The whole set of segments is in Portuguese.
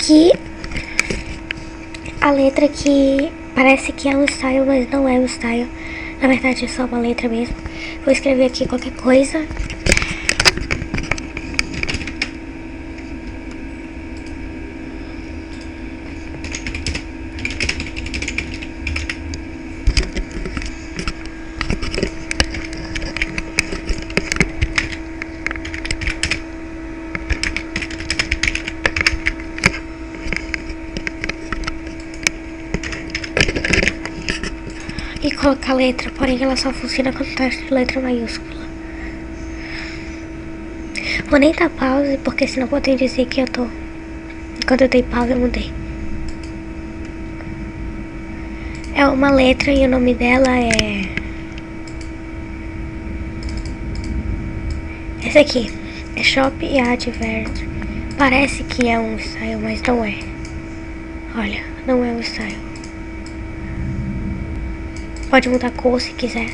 aqui a letra que parece que é um style, mas não é um style. Na verdade é só uma letra mesmo. Vou escrever aqui qualquer coisa. E colocar a letra, porém ela só funciona quando tá de letra maiúscula. Vou nem dar pause, porque senão podem dizer que eu tô... Quando eu dei pause eu mudei. É uma letra e o nome dela é... Esse aqui. É Shop Advert. Parece que é um style, mas não é. Olha, não é um style. Pode mudar a cor se quiser.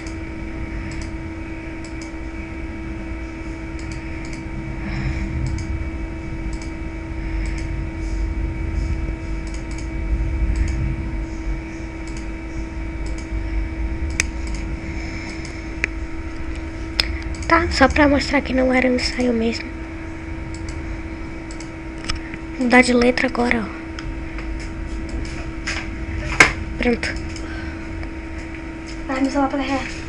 Tá, só pra mostrar que não era um ensaio mesmo. Vou mudar de letra agora, ó. Pronto. Vai me salvar pra carregar.